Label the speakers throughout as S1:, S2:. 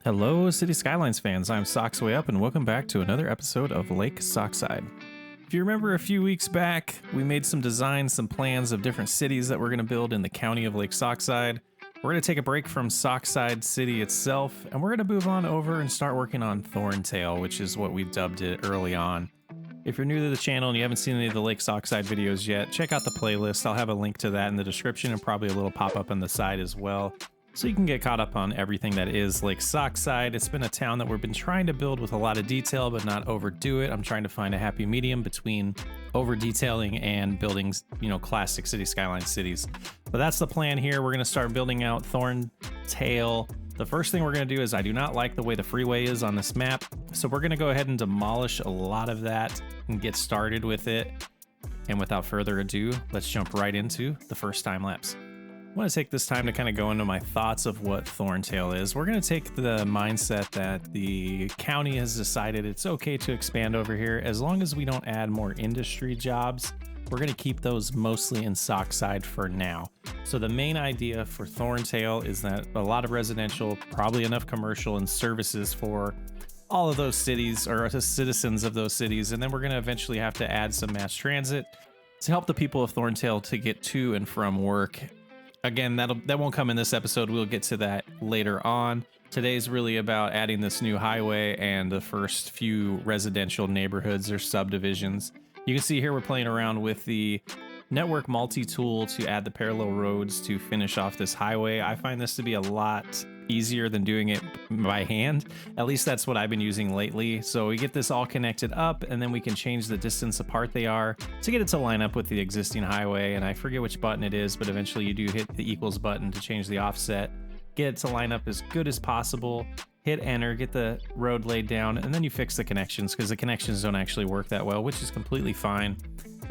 S1: Hello, City Skylines fans. I'm Socksway Up, and welcome back to another episode of Lake Sockside. If you remember a few weeks back, we made some designs, some plans of different cities that we're going to build in the county of Lake Sockside. We're going to take a break from Sockside City itself, and we're going to move on over and start working on Thorntail, which is what we dubbed it early on. If you're new to the channel and you haven't seen any of the Lake Sockside videos yet, check out the playlist. I'll have a link to that in the description and probably a little pop-up on the side as well, so you can get caught up on everything that is Lake Sockside. It's been a town that we've been trying to build with a lot of detail, but not overdo it. I'm trying to find a happy medium between over detailing and building, classic City Skyline cities. But that's the plan here. We're going to start building out Thorntail. The first thing we're going to do is I do not like the way the freeway is on this map, so we're going to go ahead and demolish a lot of that and get started with it. And without further ado, let's jump right into the first time lapse. I want to take this time to kind of go into my thoughts of what Thorntail is. We're going to take the mindset that the county has decided it's okay to expand over here as long as we don't add more industry jobs. We're going to keep those mostly in Sockside for now. So the main idea for Thorntail is that a lot of residential, probably enough commercial and services for all of those cities or citizens of those cities. And then we're going to eventually have to add some mass transit to help the people of Thorntail to get to and from work. Again, that won't come in this episode. We'll get to that later on. Today's really about adding this new highway and the first few residential neighborhoods or subdivisions. You can see here we're playing around with the network multi-tool to add the parallel roads to finish off this highway. I find this to be a lot easier than doing it by hand. At least that's what I've been using lately. So we get this all connected up, and then we can change the distance apart they are to get it to line up with the existing highway. And I forget which button it is, but eventually you do hit the equals button to change the offset, get it to line up as good as possible, hit enter, get the road laid down, and then you fix the connections because the connections don't actually work that well, which is completely fine.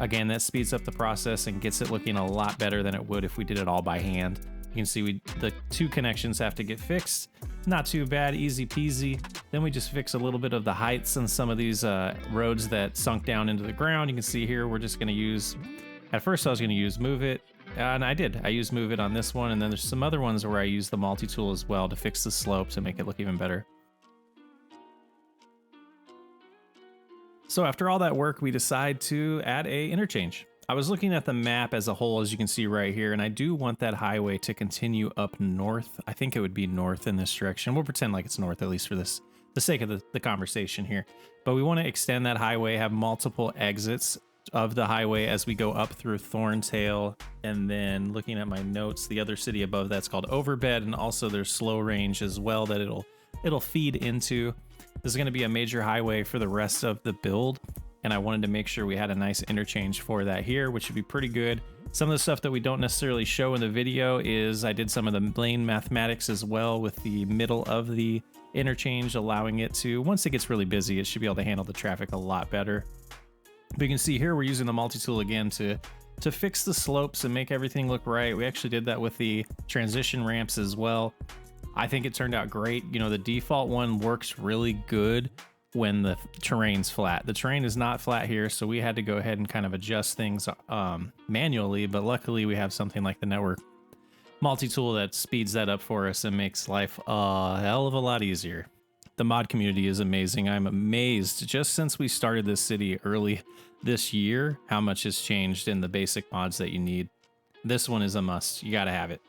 S1: Again, that speeds up the process and gets it looking a lot better than it would if we did it all by hand. You can see the two connections have to get fixed. Not too bad, easy peasy. Then we just fix a little bit of the heights on some of these roads that sunk down into the ground. You can see here we're just going to use, at first I was going to use Move It, and I did. I used Move It on this one, and then there's some other ones where I use the Multitool as well to fix the slope to make it look even better. So after all that work, we decide to add a interchange. I was looking at the map as a whole, as you can see right here, and I do want that highway to continue up north. I think it would be north in this direction. We'll pretend like it's north, at least for the sake of the conversation here. But we want to extend that highway, have multiple exits of the highway as we go up through Thorntail. And then looking at my notes, the other city above that's called Overbed, and also there's Slow Range as well that it'll feed into. This is going to be a major highway for the rest of the build, and I wanted to make sure we had a nice interchange for that here, which would be pretty good. Some of the stuff that we don't necessarily show in the video is I did some of the lane mathematics as well with the middle of the interchange, allowing it to, once it gets really busy, it should be able to handle the traffic a lot better. But you can see here we're using the multi-tool again to fix the slopes and make everything look right. We actually did that with the transition ramps as well. I think it turned out great. The default one works really good when the terrain's flat. The terrain is not flat here, so we had to go ahead and kind of adjust things manually, but luckily we have something like the network multi-tool that speeds that up for us and makes life a hell of a lot easier. The mod community is amazing. I'm amazed just since we started this city early this year how much has changed in the basic mods that you need. This one is a must. You gotta have it.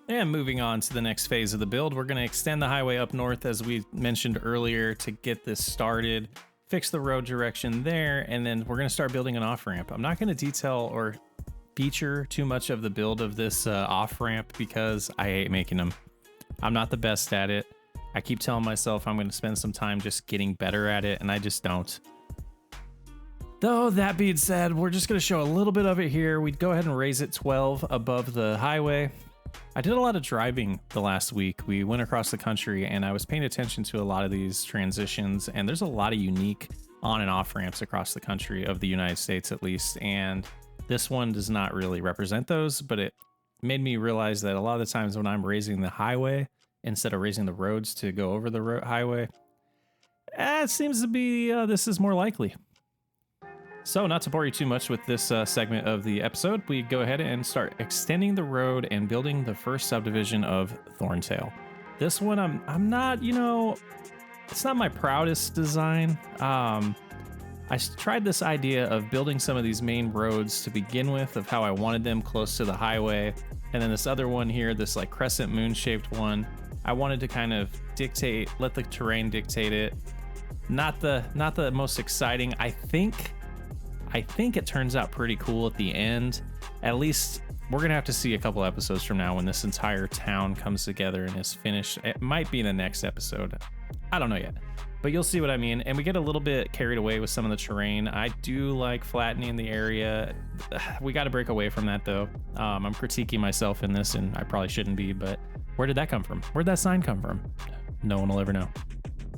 S1: And moving on to the next phase of the build, we're going to extend the highway up north as we mentioned earlier to get this started, fix the road direction there, and then we're going to start building an off-ramp. I'm not going to detail or feature too much of the build of this off-ramp because I hate making them. I'm not the best at it. I keep telling myself I'm going to spend some time just getting better at it, and I just don't. Though, that being said, we're just going to show a little bit of it here. We'd go ahead and raise it 12 above the highway. I did a lot of driving the last week. We went across the country and I was paying attention to a lot of these transitions, and there's a lot of unique on and off ramps across the country of the United States at least. And this one does not really represent those, but it made me realize that a lot of the times when I'm raising the highway instead of raising the roads to go over the highway, it seems to be this is more likely. So not to bore you too much with this segment of the episode, we go ahead and start extending the road and building the first subdivision of Thorntail. This one, I'm not, it's not my proudest design. Tried this idea of building some of these main roads to begin with, of how I wanted them close to the highway. And then this other one here, this like crescent moon shaped one, I wanted to kind of let the terrain dictate it. Not the most exciting. I think it turns out pretty cool at the end. At least we're gonna have to see a couple episodes from now when this entire town comes together and is finished. It might be the next episode. I don't know yet, but you'll see what I mean. And we get a little bit carried away with some of the terrain. I do like flattening the area. We got to break away from that though. I'm critiquing myself in this, and I probably shouldn't be, but where did that come from? Where'd that sign come from? No one will ever know.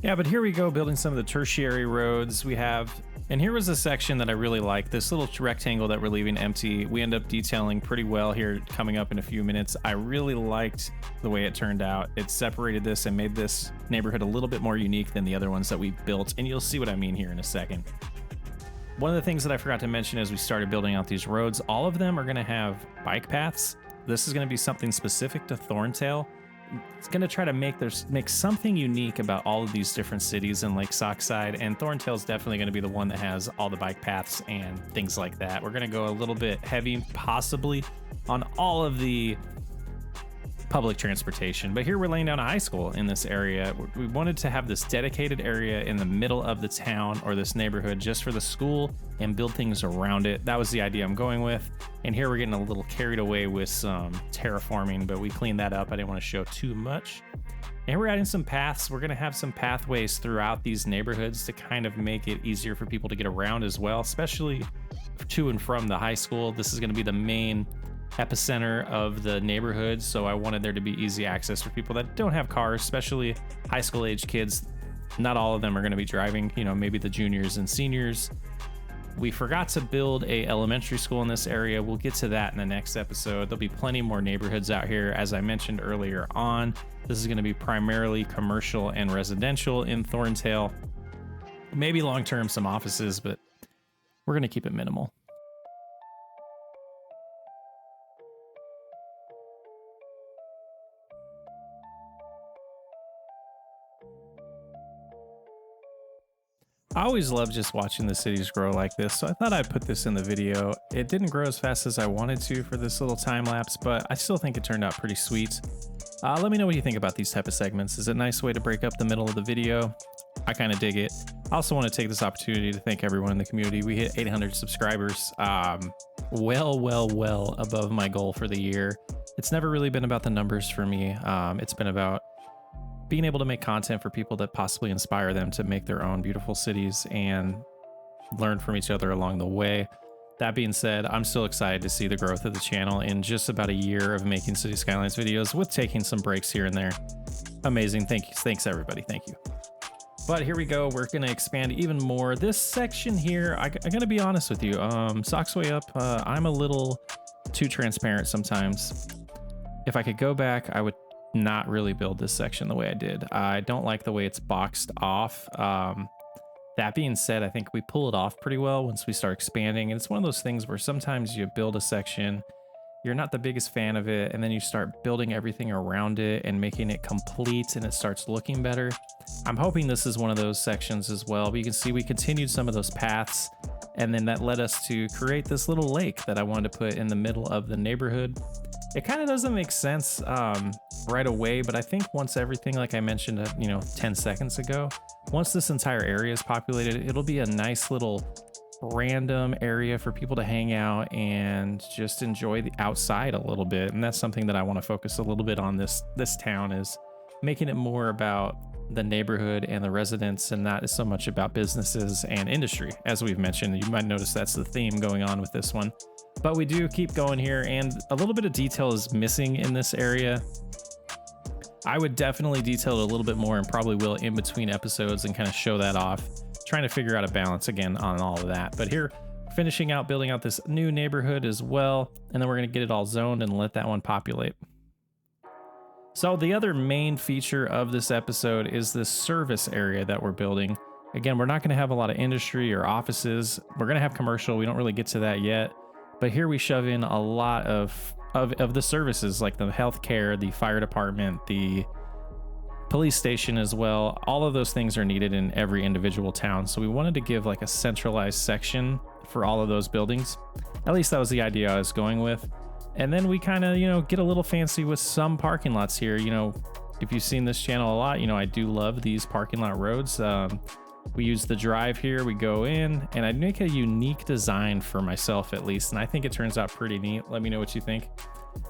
S1: Yeah, but here we go, building some of the tertiary roads we have. And here was a section that I really like, this little rectangle that we're leaving empty. We end up detailing pretty well here coming up in a few minutes. I really liked the way it turned out. It separated this and made this neighborhood a little bit more unique than the other ones that we built. And you'll see what I mean here in a second. One of the things that I forgot to mention as we started building out these roads, all of them are gonna have bike paths. This is gonna be something specific to Thorntail. It's going to try to make something unique about all of these different cities in Lake Sockside, and Thorntail is definitely going to be the one that has all the bike paths and things like that. We're going to go a little bit heavy, possibly, on all of the public transportation, but here we're laying down a high school in this area. We wanted to have this dedicated area in the middle of the town or this neighborhood just for the school and build things around it. That was the idea I'm going with. And here we're getting a little carried away with some terraforming, but we cleaned that up. I didn't want to show too much. And we're adding some paths. We're going to have some pathways throughout these neighborhoods to kind of make it easier for people to get around as well, especially to and from the high school. This is going to be the main epicenter of the neighborhood, so I wanted there to be easy access for people that don't have cars, especially high school age kids. Not all of them are going to be driving, maybe the juniors and seniors. We forgot to build a elementary school in this area. We'll get to that in the next episode. There'll be plenty more neighborhoods out here. As I mentioned earlier on, this is going to be primarily commercial and residential in Thorntail. Maybe long-term some offices, but we're going to keep it minimal. I always love just watching the cities grow like this, so I thought I'd put this in the video. It didn't grow as fast as I wanted to for this little time lapse, but I still think it turned out pretty sweet. Let me know what you think about these type of segments. Is it a nice way to break up the middle of the video? I kind of dig it. I also want to take this opportunity to thank everyone in the community. We hit 800 subscribers, well above my goal for the year. It's never really been about the numbers for me. It's been about being able to make content for people that possibly inspire them to make their own beautiful cities and learn from each other along the way. That being said, I'm still excited to see the growth of the channel in just about a year of making City Skylines videos with taking some breaks here and there. Amazing. Thanks everybody. Thank you. But here we go. We're going to expand even more. This section here, I got to be honest with you. Socks Way Up, I'm a little too transparent sometimes. If I could go back, I would not really build this section the way I did. I don't like the way it's boxed off. That being said, I think we pull it off pretty well once we start expanding. And it's one of those things where sometimes you build a section, you're not the biggest fan of it, and then you start building everything around it and making it complete and it starts looking better. I'm hoping this is one of those sections as well, but you can see we continued some of those paths, and then that led us to create this little lake that I wanted to put in the middle of the neighborhood. It kind of doesn't make sense right away, but I think once everything, like I mentioned, 10 seconds ago, once this entire area is populated, it'll be a nice little random area for people to hang out and just enjoy the outside a little bit. And that's something that I want to focus a little bit on this town, is making it more about the neighborhood and the residents and not so much about businesses and industry. As we've mentioned, you might notice that's the theme going on with this one. But we do keep going here, and a little bit of detail is missing in this area. I would definitely detail it a little bit more, and probably will in between episodes, and kind of show that off. Trying to figure out a balance again on all of that. But here, finishing out building out this new neighborhood as well, and then we're going to get it all zoned and let that one populate. So the other main feature of this episode is this service area that we're building. Again, we're not going to have a lot of industry or offices. We're going to have commercial. We don't really get to that yet. But here we shove in a lot of the services, like the healthcare, the fire department, the police station as well. All of those things are needed in every individual town. So we wanted to give like a centralized section for all of those buildings. At least that was the idea I was going with. And then we kind of, get a little fancy with some parking lots here. If you've seen this channel a lot, I do love these parking lot roads. We use the drive here, we go in, and I make a unique design for myself at least, and I think it turns out pretty neat. Let me know what you think.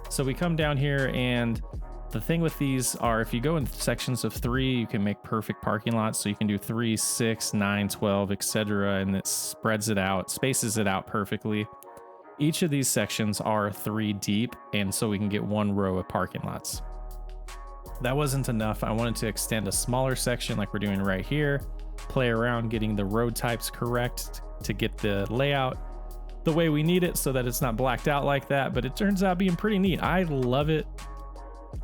S1: So we come down here, and the thing with these are if you go in sections of 3, you can make perfect parking lots. So you can do 3, 6, 9, 12, etc., and it spreads it out, spaces it out perfectly. Each of these sections are 3 deep, and so we can get 1 row of parking lots. That wasn't enough. I wanted to extend a smaller section like we're doing right here, play around getting the road types correct to get the layout the way we need it so that it's not blacked out like that, but it turns out being pretty neat. I love it.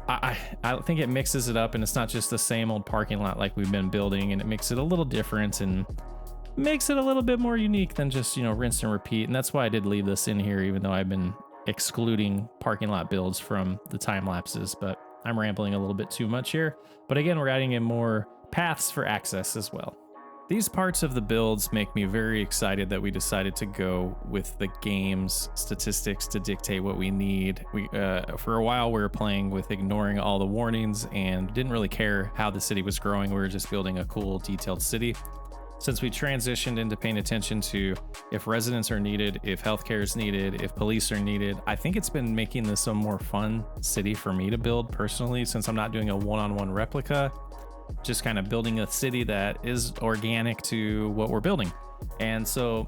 S1: I think it mixes it up, and it's not just the same old parking lot like we've been building, and it makes it a little different and makes it a little bit more unique than just, rinse and repeat. And that's why I did leave this in here, even though I've been excluding parking lot builds from the time lapses, but I'm rambling a little bit too much here. But again, we're adding in more paths for access as well. These parts of the builds make me very excited that we decided to go with the game's statistics to dictate what we need. For a while we were playing with ignoring all the warnings and didn't really care how the city was growing. We were just building a cool, detailed city. Since we transitioned into paying attention to if residents are needed, if healthcare is needed, if police are needed, I think it's been making this a more fun city for me to build personally, since I'm not doing a one-on-one replica. Just kind of building a city that is organic to what we're building. And so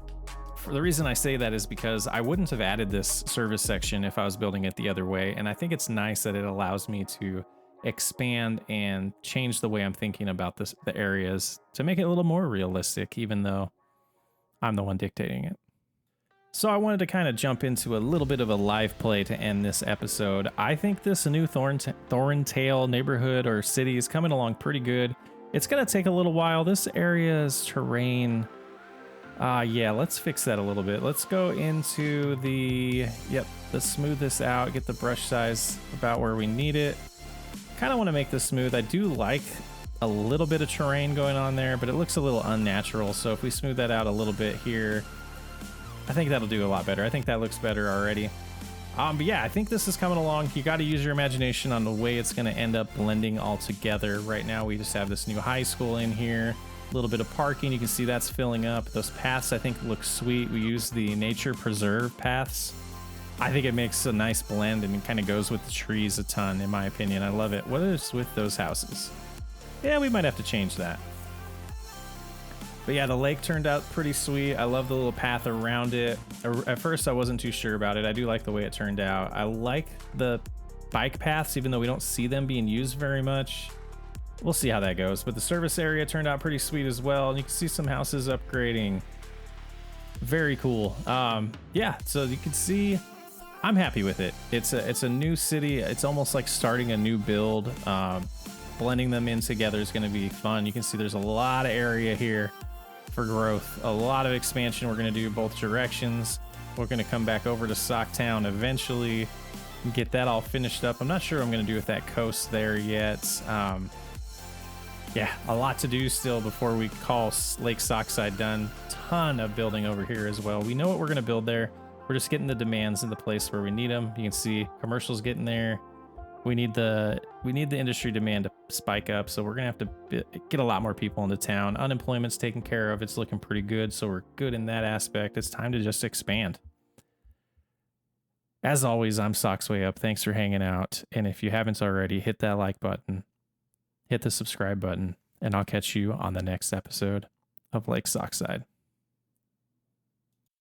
S1: for the reason I say that is because I wouldn't have added this service section if I was building it the other way. And I think it's nice that it allows me to expand and change the way I'm thinking about the areas to make it a little more realistic, even though I'm the one dictating it. So I wanted to kind of jump into a little bit of a live play to end this episode. I think this new Thorntail neighborhood or city is coming along pretty good. It's going to take a little while. This area's terrain. Yeah, let's fix that a little bit. Let's go into let's smooth this out, get the brush size about where we need it. Kind of want to make this smooth. I do like a little bit of terrain going on there, but it looks a little unnatural. So if we smooth that out a little bit here, I think that'll do a lot better. I think that looks better already. But yeah, I think this is coming along. You got to use your imagination on the way it's going to end up blending all together. Right now, we just have this new high school in here. A little bit of parking. You can see that's filling up. Those paths, I think, look sweet. We use the nature preserve paths. I think it makes a nice blend, and it kind of goes with the trees a ton, in my opinion. I love it. What is with those houses? Yeah, we might have to change that. But yeah, the lake turned out pretty sweet. I love the little path around it. At first, I wasn't too sure about it. I do like the way it turned out. I like the bike paths, even though we don't see them being used very much. We'll see how that goes. But the service area turned out pretty sweet as well. And you can see some houses upgrading. Very cool. Yeah, so you can see I'm happy with it. It's a new city. It's almost like starting a new build. Blending them in together is going to be fun. You can see there's a lot of area here for growth, a lot of expansion. We're going to do both directions. We're going to come back over to Socktown eventually and get that all finished up. I'm not sure what I'm going to do with that coast there yet. Yeah, a lot to do still before we call Lake Sockside done. Ton of building over here as well. We know what we're going to build there. We're just getting the demands in the place where we need them. You can see commercials getting there. We need the industry demand to spike up, so we're gonna have to get a lot more people into town. Unemployment's taken care of. It's looking pretty good, so we're good in that aspect. It's time to just expand. As always, I'm Socksway Up. Thanks for hanging out, and if you haven't already, hit that like button, hit the subscribe button, and I'll catch you on the next episode of Lake Sockside.